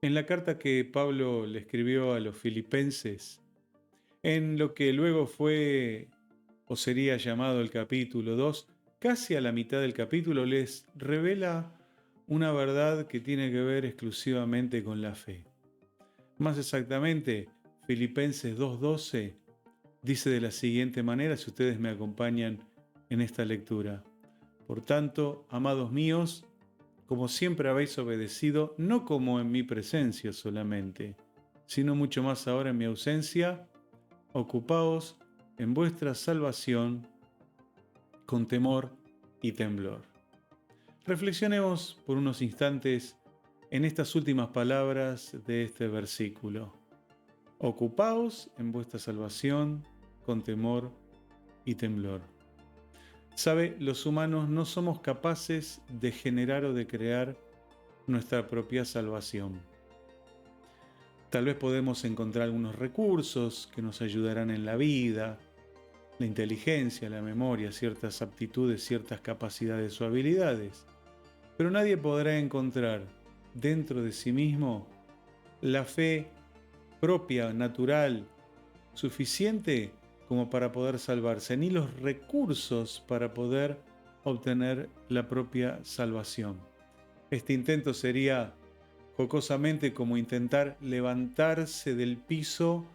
En la carta que Pablo le escribió a los filipenses, en lo que luego fue o sería llamado el capítulo 2, casi a la mitad del capítulo les revela una verdad que tiene que ver exclusivamente con la fe. Más exactamente, Filipenses 2:12 dice de la siguiente manera, si ustedes me acompañan en esta lectura. Por tanto, amados míos, como siempre habéis obedecido, no como en mi presencia solamente, sino mucho más ahora en mi ausencia, ocupaos en vuestra salvación con temor y temblor. Reflexionemos por unos instantes en estas últimas palabras de este versículo. Ocupaos en vuestra salvación con temor y temblor. Sabe, los humanos no somos capaces de generar o de crear nuestra propia salvación. Tal vez podemos encontrar algunos recursos que nos ayudarán en la vida, la inteligencia, la memoria, ciertas aptitudes, ciertas capacidades o habilidades, pero nadie podrá encontrar dentro de sí mismo la fe propia, natural, suficiente como para poder salvarse, ni los recursos para poder obtener la propia salvación. Este intento sería jocosamente como intentar levantarse del piso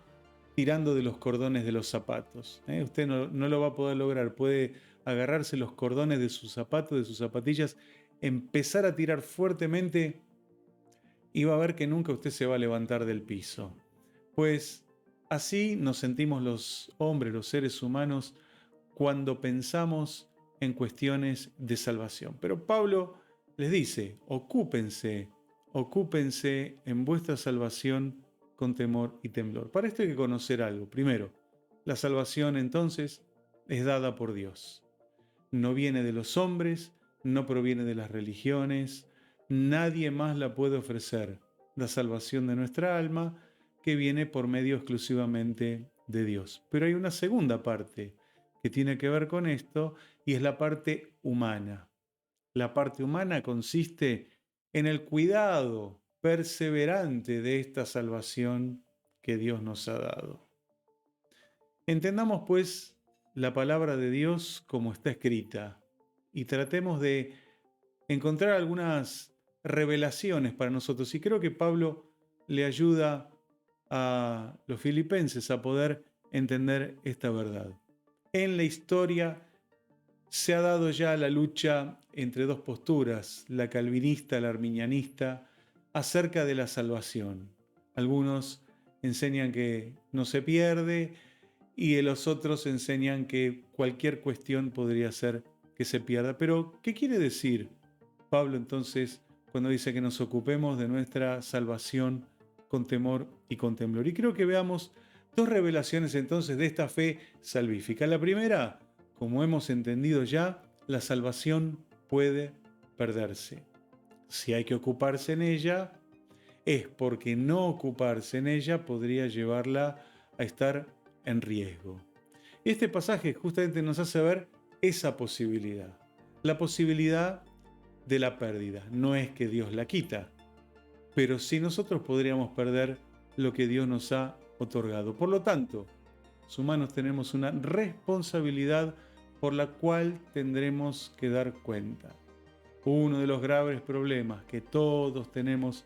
tirando de los cordones de los zapatos. Usted no lo va a poder lograr, puede agarrarse los cordones de sus zapatos, de sus zapatillas, empezar a tirar fuertemente y va a ver que nunca usted se va a levantar del piso. Pues así nos sentimos los hombres, los seres humanos, cuando pensamos en cuestiones de salvación. Pero Pablo les dice, ocúpense en vuestra salvación con temor y temblor. Para esto hay que conocer algo. Primero, la salvación entonces es dada por Dios. No viene de los hombres, no proviene de las religiones, nadie más la puede ofrecer. La salvación de nuestra alma que viene por medio exclusivamente de Dios. Pero hay una segunda parte que tiene que ver con esto y es la parte humana. La parte humana consiste en el cuidado perseverante de esta salvación que Dios nos ha dado. Entendamos pues la palabra de Dios como está escrita y tratemos de encontrar algunas revelaciones para nosotros. Y creo que Pablo le ayuda a los filipenses a poder entender esta verdad. En la historia se ha dado ya la lucha entre dos posturas, la calvinista, la arminianista, acerca de la salvación. Algunos enseñan que no se pierde y los otros enseñan que cualquier cuestión podría ser que se pierda. Pero, ¿qué quiere decir Pablo entonces cuando dice que nos ocupemos de nuestra salvación con temor y con temblor? Y creo que veamos dos revelaciones entonces de esta fe salvífica. La primera, como hemos entendido ya, la salvación puede perderse. Si hay que ocuparse en ella, es porque no ocuparse en ella podría llevarla a estar en riesgo. Este pasaje justamente nos hace ver esa posibilidad, la posibilidad de la pérdida. No es que Dios la quita, pero sí nosotros podríamos perder lo que Dios nos ha otorgado. Por lo tanto, los humanos tenemos una responsabilidad por la cual tendremos que dar cuenta. Uno de los graves problemas que todos tenemos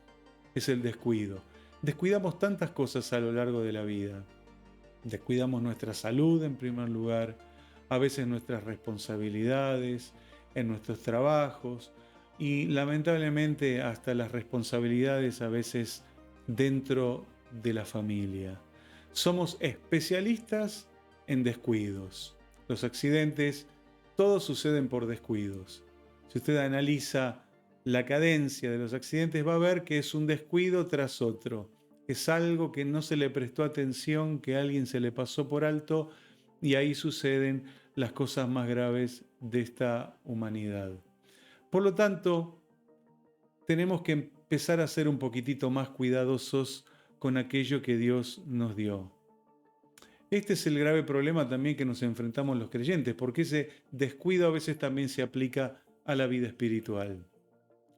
es el descuido. Descuidamos tantas cosas a lo largo de la vida. Descuidamos nuestra salud en primer lugar, a veces nuestras responsabilidades en nuestros trabajos y lamentablemente hasta las responsabilidades a veces dentro de la familia. Somos especialistas en descuidos. Los accidentes, todos suceden por descuidos. Si usted analiza la cadencia de los accidentes, va a ver que es un descuido tras otro. Es algo que no se le prestó atención, que a alguien se le pasó por alto y ahí suceden las cosas más graves de esta humanidad. Por lo tanto, tenemos que empezar a ser un poquitito más cuidadosos con aquello que Dios nos dio. Este es el grave problema también que nos enfrentamos los creyentes, porque ese descuido a veces también se aplica a la vida espiritual.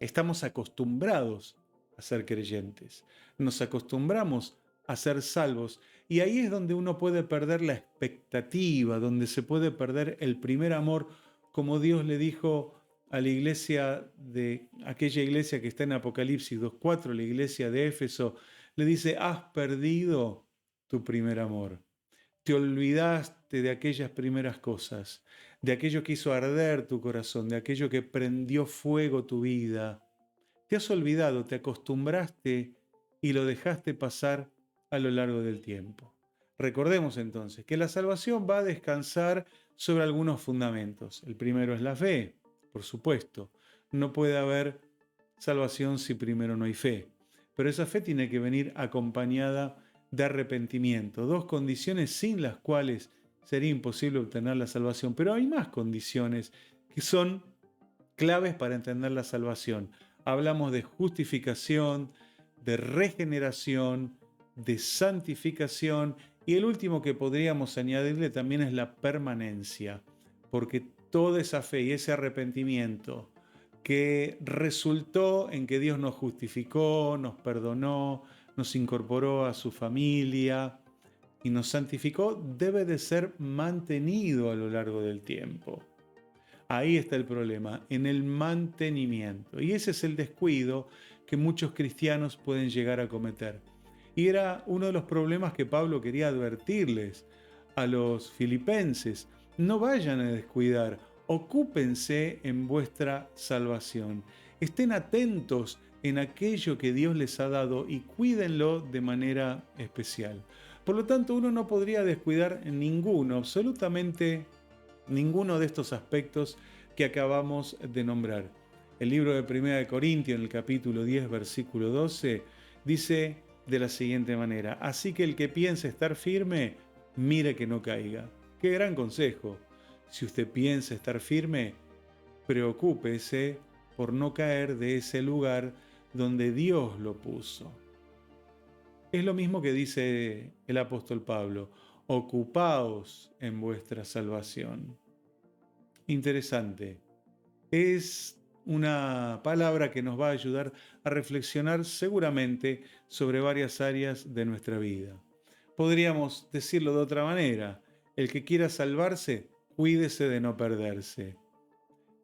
Estamos acostumbrados a ser creyentes. Nos acostumbramos a ser salvos y ahí es donde uno puede perder la expectativa, donde se puede perder el primer amor, como Dios le dijo a la iglesia de aquella iglesia que está en Apocalipsis 2:4, la iglesia de Éfeso, le dice: has perdido tu primer amor. Te olvidaste de aquellas primeras cosas, de aquello que hizo arder tu corazón, de aquello que prendió fuego tu vida. Te has olvidado, te acostumbraste y lo dejaste pasar a lo largo del tiempo. Recordemos entonces que la salvación va a descansar sobre algunos fundamentos. El primero es la fe, por supuesto. No puede haber salvación si primero no hay fe. Pero esa fe tiene que venir acompañada de arrepentimiento. Dos condiciones sin las cuales sería imposible obtener la salvación. Pero hay más condiciones que son claves para entender la salvación. Hablamos de justificación, de regeneración, de santificación y el último que podríamos añadirle también es la permanencia, porque toda esa fe y ese arrepentimiento que resultó en que Dios nos justificó, nos perdonó, nos incorporó a su familia y nos santificó, debe de ser mantenido a lo largo del tiempo. Ahí está el problema, en el mantenimiento. Y ese es el descuido que muchos cristianos pueden llegar a cometer. Y era uno de los problemas que Pablo quería advertirles a los filipenses. No vayan a descuidar, ocúpense en vuestra salvación. Estén atentos en aquello que Dios les ha dado y cuídenlo de manera especial. Por lo tanto, uno no podría descuidar ninguno, absolutamente ninguno de estos aspectos que acabamos de nombrar. El libro de 1 Corintios, en el capítulo 10, versículo 12, dice de la siguiente manera: así que el que piense estar firme, mire que no caiga. Qué gran consejo. Si usted piensa estar firme, preocúpese por no caer de ese lugar donde Dios lo puso. Es lo mismo que dice el apóstol Pablo: ocupaos en vuestra salvación. Interesante. Es una palabra que nos va a ayudar a reflexionar seguramente sobre varias áreas de nuestra vida. Podríamos decirlo de otra manera: el que quiera salvarse, cuídese de no perderse.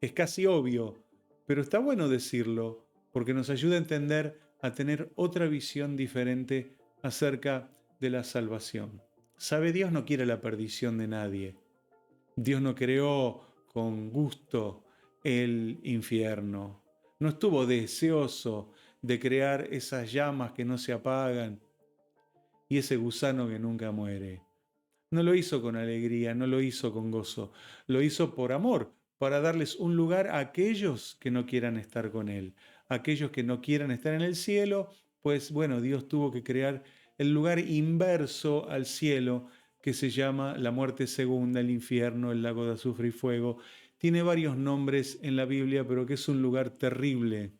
Es casi obvio, pero está bueno decirlo porque nos ayuda a entender, a tener otra visión diferente acerca de la salvación. Sabe, Dios no quiere la perdición de nadie. Dios no creó con gusto el infierno. No estuvo deseoso de crear esas llamas que no se apagan y ese gusano que nunca muere. No lo hizo con alegría, no lo hizo con gozo. Lo hizo por amor, para darles un lugar a aquellos que no quieran estar con Él. Aquellos que no quieran estar en el cielo, pues bueno, Dios tuvo que crear el lugar inverso al cielo, que se llama la muerte segunda, el infierno, el lago de azufre y fuego. Tiene varios nombres en la Biblia, pero que es un lugar terrible,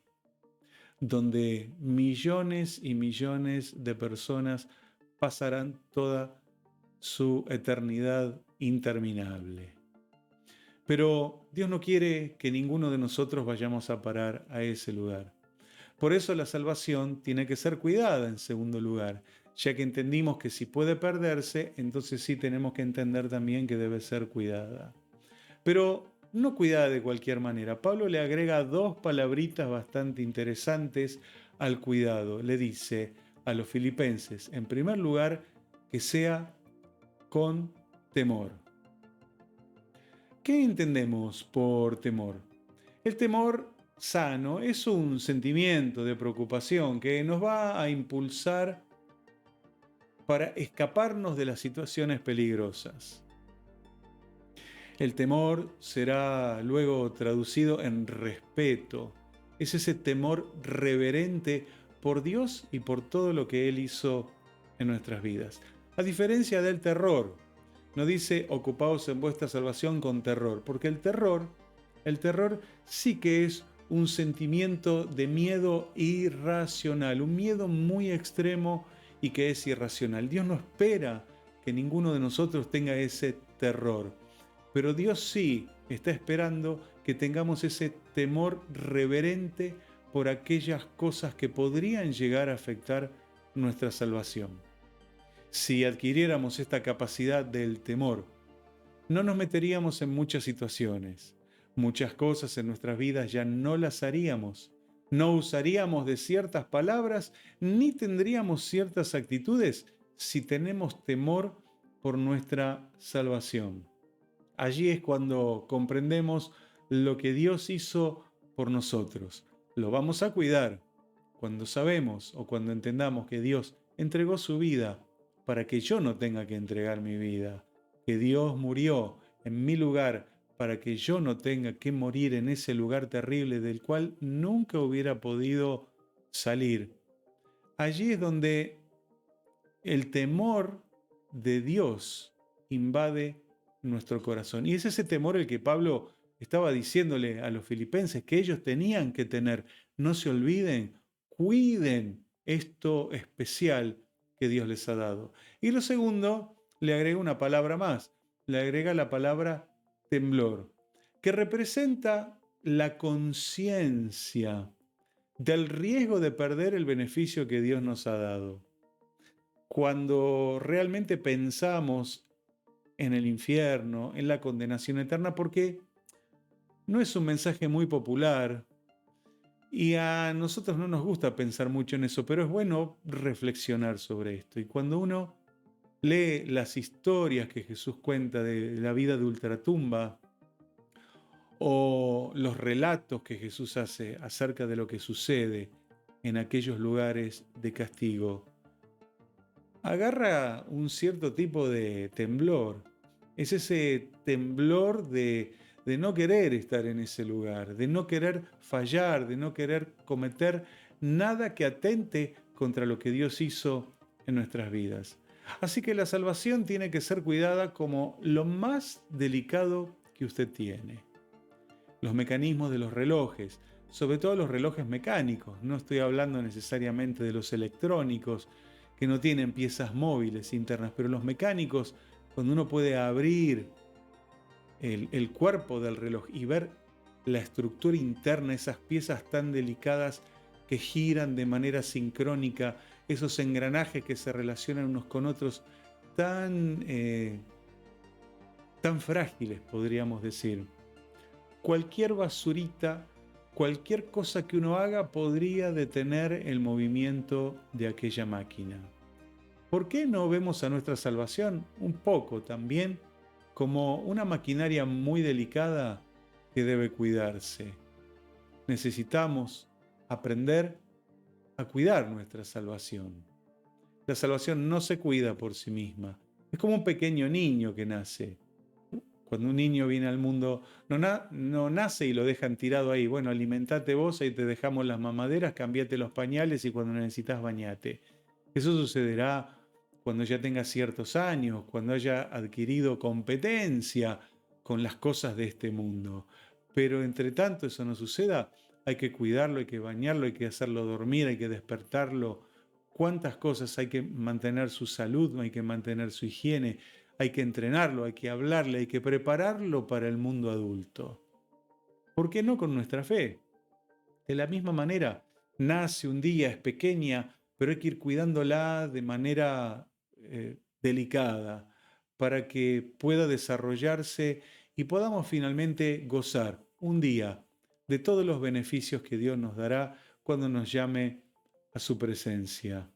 donde millones y millones de personas pasarán toda su eternidad interminable. Pero Dios no quiere que ninguno de nosotros vayamos a parar a ese lugar. Por eso la salvación tiene que ser cuidada en segundo lugar, ya que entendimos que si puede perderse, entonces sí tenemos que entender también que debe ser cuidada. Pero no cuidada de cualquier manera. Pablo le agrega dos palabritas bastante interesantes al cuidado. Le dice a los filipenses, en primer lugar, que sea con temor. ¿Qué entendemos por temor? El temor sano es un sentimiento de preocupación que nos va a impulsar para escaparnos de las situaciones peligrosas. El temor será luego traducido en respeto. Es ese temor reverente por Dios y por todo lo que Él hizo en nuestras vidas. A diferencia del terror, no dice ocupaos en vuestra salvación con terror, porque el terror sí que es un sentimiento de miedo irracional, un miedo muy extremo y que es irracional. Dios no espera que ninguno de nosotros tenga ese terror, pero Dios sí está esperando que tengamos ese temor reverente por aquellas cosas que podrían llegar a afectar nuestra salvación. Si adquiriéramos esta capacidad del temor, no nos meteríamos en muchas situaciones. Muchas cosas en nuestras vidas ya no las haríamos. No usaríamos de ciertas palabras ni tendríamos ciertas actitudes si tenemos temor por nuestra salvación. Allí es cuando comprendemos lo que Dios hizo por nosotros. Lo vamos a cuidar cuando sabemos o cuando entendamos que Dios entregó su vida para que yo no tenga que entregar mi vida, que Dios murió en mi lugar para que yo no tenga que morir en ese lugar terrible del cual nunca hubiera podido salir. Allí es donde el temor de Dios invade nuestro corazón. Y es ese temor el que Pablo estaba diciéndole a los filipenses que ellos tenían que tener. No se olviden, cuiden esto especial que Dios les ha dado. Y lo segundo, le agrega una palabra más, le agrega la palabra temblor, que representa la conciencia del riesgo de perder el beneficio que Dios nos ha dado. Cuando realmente pensamos en el infierno, en la condenación eterna, porque no es un mensaje muy popular y a nosotros no nos gusta pensar mucho en eso, pero es bueno reflexionar sobre esto. Y cuando uno lee las historias que Jesús cuenta de la vida de ultratumba o los relatos que Jesús hace acerca de lo que sucede en aquellos lugares de castigo, agarra un cierto tipo de temblor. Es ese temblor de no querer estar en ese lugar, de no querer fallar, de no querer cometer nada que atente contra lo que Dios hizo en nuestras vidas. Así que la salvación tiene que ser cuidada como lo más delicado que usted tiene. Los mecanismos de los relojes, sobre todo los relojes mecánicos, no estoy hablando necesariamente de los electrónicos, que no tienen piezas móviles internas, pero los mecánicos, cuando uno puede abrir el cuerpo del reloj y ver la estructura interna, esas piezas tan delicadas que giran de manera sincrónica, esos engranajes que se relacionan unos con otros tan frágiles, podríamos decir. Cualquier basurita, cualquier cosa que uno haga podría detener el movimiento de aquella máquina. ¿Por qué no vemos a nuestra salvación un poco también como una maquinaria muy delicada que debe cuidarse? Necesitamos aprender a cuidar nuestra salvación. La salvación no se cuida por sí misma. Es como un pequeño niño que nace. Cuando un niño viene al mundo, no nace y lo dejan tirado ahí. Bueno, alimentate vos, ahí te dejamos las mamaderas, cambiate los pañales y cuando necesitas bañate. Eso sucederá cuando ya tenga ciertos años, cuando haya adquirido competencia con las cosas de este mundo. Pero entre tanto eso no suceda, hay que cuidarlo, hay que bañarlo, hay que hacerlo dormir, hay que despertarlo. ¿Cuántas cosas hay que mantener su salud, hay que mantener su higiene? Hay que entrenarlo, hay que hablarle, hay que prepararlo para el mundo adulto. ¿Por qué no con nuestra fe? De la misma manera, nace un día, es pequeña, pero hay que ir cuidándola de manera delicada para que pueda desarrollarse y podamos finalmente gozar un día de todos los beneficios que Dios nos dará cuando nos llame a su presencia.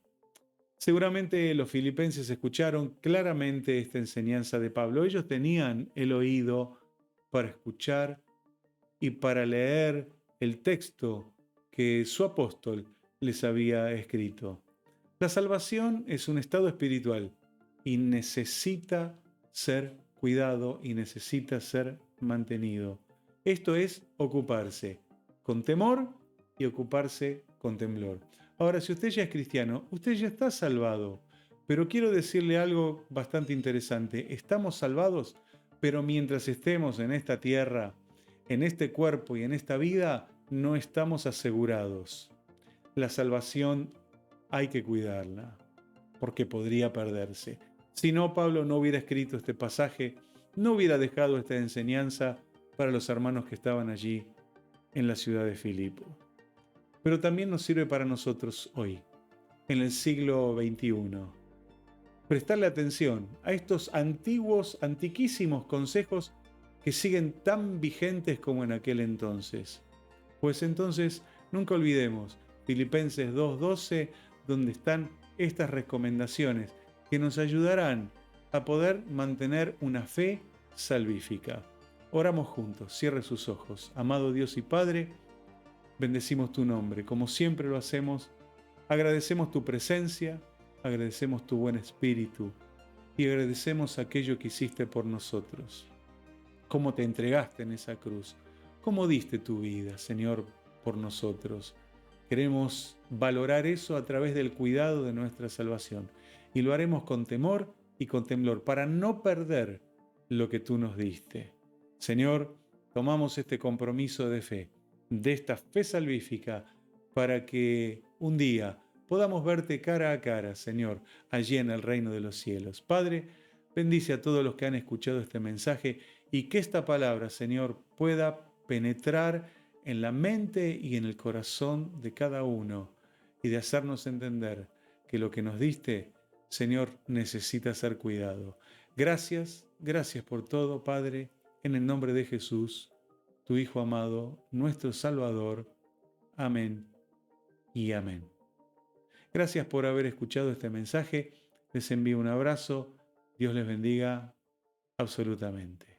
Seguramente los filipenses escucharon claramente esta enseñanza de Pablo. Ellos tenían el oído para escuchar y para leer el texto que su apóstol les había escrito. La salvación es un estado espiritual y necesita ser cuidado y necesita ser mantenido. Esto es ocuparse con temor y ocuparse con temblor. Ahora, si usted ya es cristiano, usted ya está salvado. Pero quiero decirle algo bastante interesante. Estamos salvados, pero mientras estemos en esta tierra, en este cuerpo y en esta vida, no estamos asegurados. La salvación hay que cuidarla, porque podría perderse. Si no, Pablo no hubiera escrito este pasaje, no hubiera dejado esta enseñanza para los hermanos que estaban allí en la ciudad de Filipo. pero también nos sirve para nosotros hoy, en el siglo XXI. Prestarle atención a estos antiguos, antiquísimos consejos que siguen tan vigentes como en aquel entonces. Pues entonces, nunca olvidemos Filipenses 2:12, donde están estas recomendaciones que nos ayudarán a poder mantener una fe salvífica. Oramos juntos, cierre sus ojos. Amado Dios y Padre, bendecimos tu nombre, como siempre lo hacemos. Agradecemos tu presencia, agradecemos tu buen espíritu y agradecemos aquello que hiciste por nosotros. Cómo te entregaste en esa cruz, cómo diste tu vida, Señor, por nosotros. Queremos valorar eso a través del cuidado de nuestra salvación y lo haremos con temor y con temblor para no perder lo que tú nos diste. Señor, tomamos este compromiso de fe, de esta fe salvífica, para que un día podamos verte cara a cara, Señor, allí en el reino de los cielos. Padre, bendice a todos los que han escuchado este mensaje y que esta palabra, Señor, pueda penetrar en la mente y en el corazón de cada uno y de hacernos entender que lo que nos diste, Señor, necesita ser cuidado. Gracias, gracias por todo, Padre, en el nombre de Jesús, tu Hijo amado, nuestro Salvador. Amén y amén. Gracias por haber escuchado este mensaje. Les envío un abrazo. Dios les bendiga absolutamente.